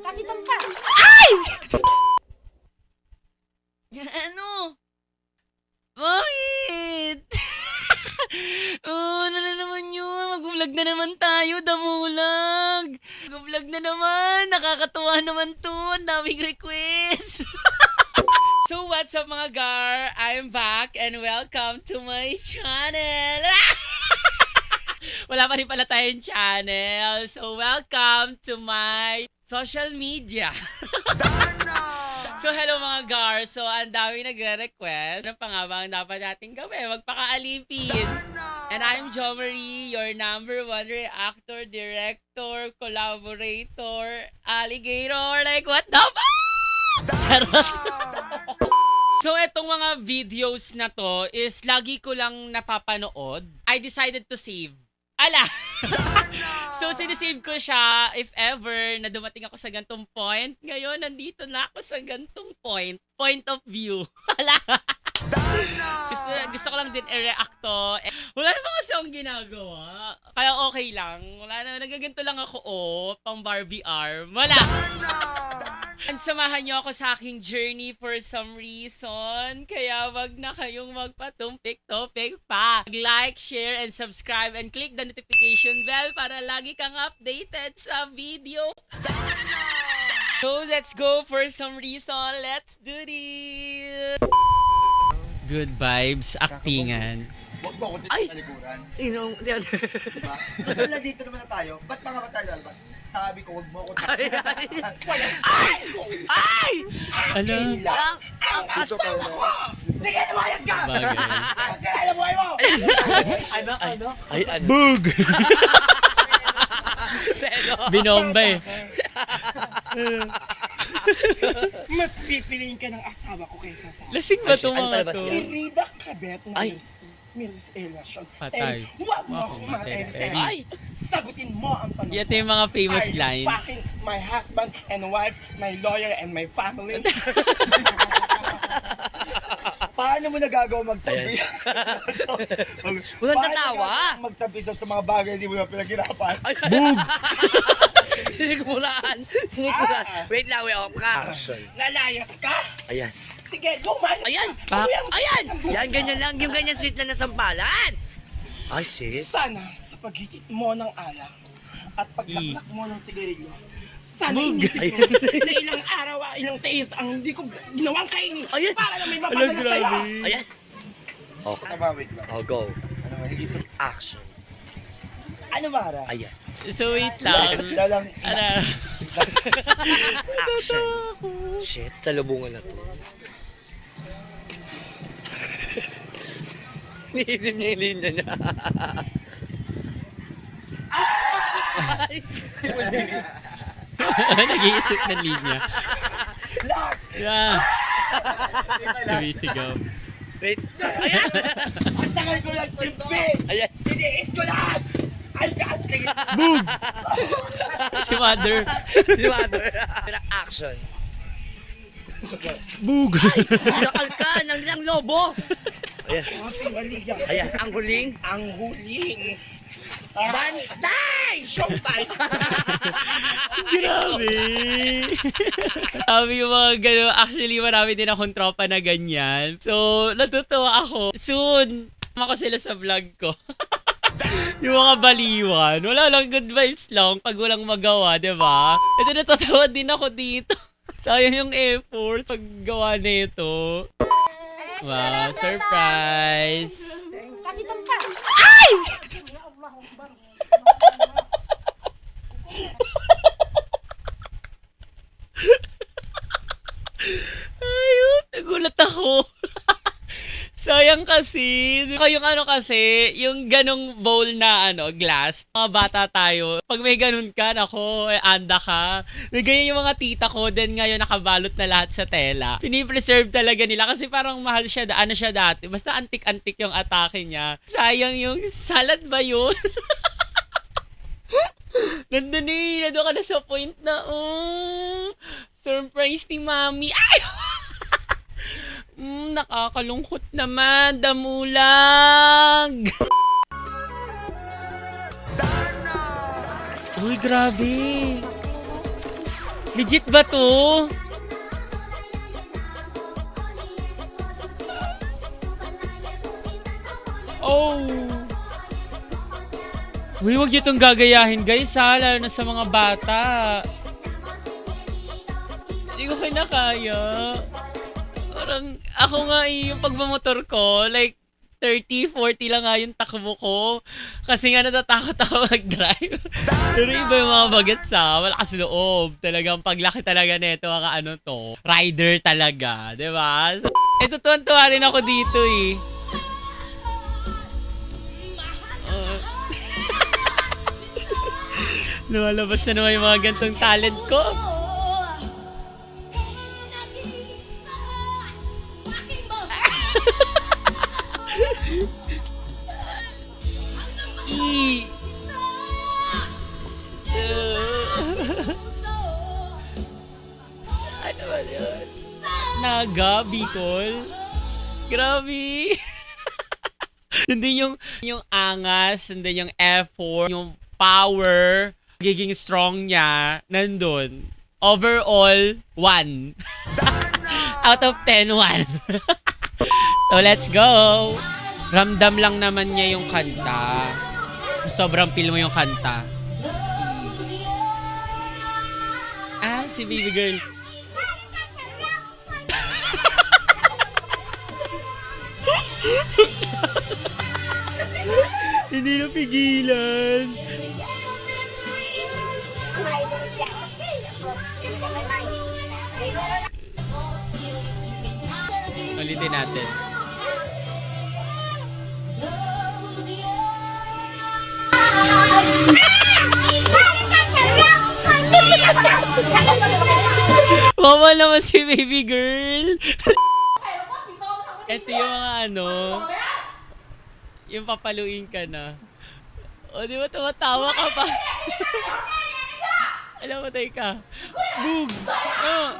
Kasih tempat. Ano? Bakit? Oh, ano na naman yun? Mag-vlog na naman tayo, damulag. Mag-vlog na naman. Nakakatuwa naman to. Ang daming request. So, what's up mga gar? I'm back and welcome to my channel. Wala pa rin pala tayong channel. So, welcome to my social media. So, hello mga gar. So, ang dami nagre-request. Ano pa nga ba ang dapat natin gawin? Magpaka-alipin. And I'm Jo Marie, your #1 reactor, director, collaborator, alligator. Like, what the fuck? Charot. So, etong mga videos na to is lagi ko lang napapanood. I decided to save. Ala! So, sinisave ko siya if ever na dumating ako sa gantong point. Ngayon, nandito na ako sa gantong point. Point of view. Ala! Gusto ko lang din i-react to. Wala naman kasi akong ginagawa. Kaya okay lang. Wala na, nagaganto lang ako, pang Barbie arm. Wala! And samahan niyo ako sa aking journey for some reason. Kaya wag na kayong magpatumpik-topik pa. Like, share, and subscribe. And click the notification bell para lagi kang updated sa video. So, let's go for some reason. Let's do this! Good vibes, actingan. Huwag mo ako dito Ay! sa likuran. Diba? Wala dito naman na tayo. Ba't mga mata lalabas? Sabi ko, huwag mo ako dito. Ay! Ano? Ang asawa ko! Sige, lumayas ka! Bagay. Sira na buhay mo! Ano? Ay, ano? Bug! Binomba eh. Mas pipiliin ka ng asawa ko kaysa sa Lasing ba ito mga to? Si Rida Cabet na Ay. Miss Elasyon. Patay. Huwag mo Ako, akong matay. matay. Ay! Sagutin mo ang tanong. Ito yung mga famous Are you line. fucking my husband and wife, my lawyer and my family? Paano mo nagagawa magtabi? Walang tatawa. Magtabi sa mga bagay hindi mo na pinaghirapan. Bug! Sinigmulaan. Wait lang, wait off ka. Nalayas ka? Ayan. Sige, lumayas Ayan! ka. Ayan! Yan, ganyan lang. Yung ganyan sweet na nasampalan. Ay, shit. Sana sa paghigit mo ng alak at paglaklak mo ng sigarilyo, sana Bug! inisip mo na ilang araw, ilang tiis ang hindi ko ginawang kainin Ayan. para na may Alam, mapadala sa'yo. grabe. Ayan. Okay. Tama, wait lang. Oh, go. Ano ba? Nag-isip. Action. Ano ba, Ara? Ayan. So wait lang. Dalang... Ano? Action. Shit, salubungan na to. Niisip niya yung linya niya. Nag-iisip ng linya. Yeah. Sumisigaw. Wait. Ayan! Ang tagal ko lang timpi! Ayan. Tiniis ko lahat! Ang gating! Bug! Si mother. Si mother. Action. Bug! Nakal ka ng lobo. Ayan. O si Malia, Ayan. Ang huling. ang huling bantay! Showtime! Grabe! Sabi yung mga gano'n. Actually, marami din akong tropa na ganyan. So, natutuwa ako. Soon, ako sila sa vlog ko. Yung mga baliwan. Wala lang, good vibes lang pag walang magawa, diba? Ito, natatawa din ako dito. Sayang yung effort paggawa nito. Wow, surprise! Kasih tempat. Ayun, nagulat ako. Sayang kasi. Yung ano kasi, yung ganong bowl na glass. Mga bata tayo. Pag may ganun ka, nako, anda ka. May ganyan yung mga tita ko. Then ngayon nakabalot na lahat sa tela. Pinipreserve talaga nila kasi parang mahal siya. Siya dati. Basta antik-antik yung atake niya. Sayang yung salad ba yun? Nandun nandun ka na sa point na, surprise ni mami. Ay! Nakakalungkot naman, damulag. Uy, grabe. Legit ba to? Oh! Uy, huwag niyo itong gagayahin, guys, ha? Lalo na sa mga bata. Hindi ko kinakaya. Parang, ako nga yung pagmamotor ko, like, 30, 40 lang nga yung takbo ko. Kasi nga natatakot ako mag-drive. Pero iba yung mga bagets sa malakas loob. Talagang paglaki talaga nito mga ano to. Rider talaga. Diba? So, tuwan-tuwa rin ako dito eh. Lumalabas na naman yung mga gantong talent ko. Ano ba yun? Naga, Bicol. Grabe. Nandun yung angas, nandun yung effort, yung power, giging strong niya, nandun. Overall, 1. Out of 10, 1. So, let's go. Ramdam lang naman niya yung kanta. Sobrang feel mo yung kanta. Ah, si baby girl. Hindi na pigilan. Ulitin natin. Mama naman si baby girl. Ito yung mga ano, yung papaluin ka na. O di ba tumatawa ka pa? Alam mo tayo ka. Boog! Oh.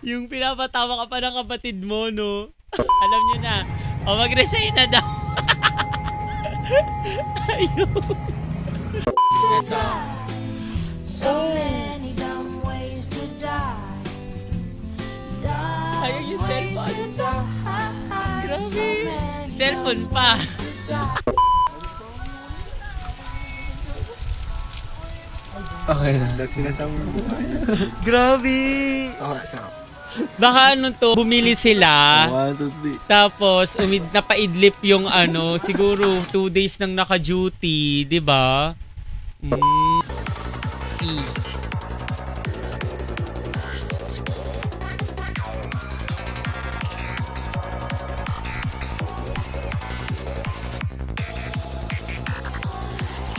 Yung pinapatawa ka pa ng kapatid mo, no? Alam nyo na. O mag-resign na daw. Ayun. Ito. Sayang yung cellphone. Grabe. Cellphone pa. Okay na. Sinasama mo. Grabe. Okay, sarap. Baka ano to, bumili sila. 1, 2, 3. Tapos, napaidlip yung ano, siguro 2 days nang naka-duty, di ba?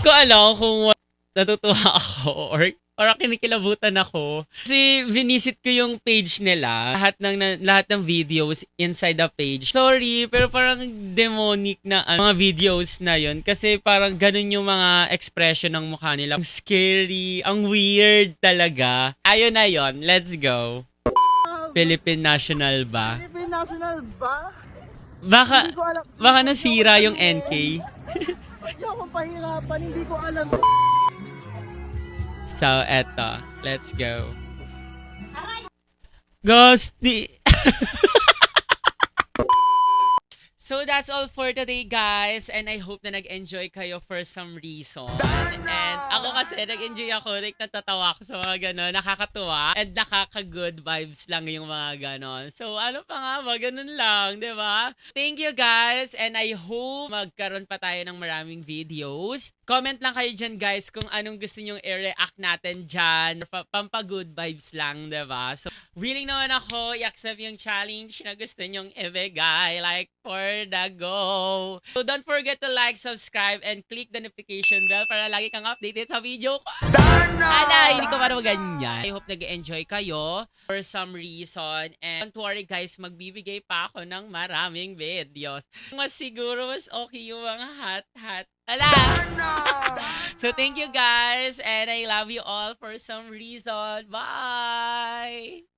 Ko alam kung natutuwa ako or parang kinikilabutan ako. Kasi visit ko yung page nila. Lahat ng videos inside the page. Sorry, pero parang demonic na mga videos na yon. Kasi parang ganun yung mga expression ng mukha nila. Ang scary, ang weird talaga. Ayun na yon. Let's go. Philippine National ba? Philippine National ba? Baka nasira yung NK. Hindi ako pahirapan, hindi ko alam. So, eto. Let's go. Ghosty! So, that's all for today, guys. And I hope na nag-enjoy kayo for some reason. And ako kasi, nag-enjoy ako. Like, natatawa ako sa mga gano'n. Nakakatuwa. And nakaka-good vibes lang yung mga gano'n. So, ano pa nga ba? Ganun lang, di ba? Thank you, guys. And I hope magkaroon pa tayo ng maraming videos. Comment lang kayo dyan, guys, kung anong gusto nyong i-react natin dyan. Pampa-good vibes lang, di ba? So, willing naman ako i-accept yung challenge na gusto nyong ibigay. Like, for the go. So don't forget to like, subscribe, and click the notification bell para lagi kang updated sa video ko. Ala, hindi ko parang ganyan. I hope nag-enjoy kayo for some reason. And don't worry guys, magbibigay pa ako ng maraming videos. Mas siguro mas okay yung mga hot. Ala! So thank you guys, and I love you all for some reason. Bye!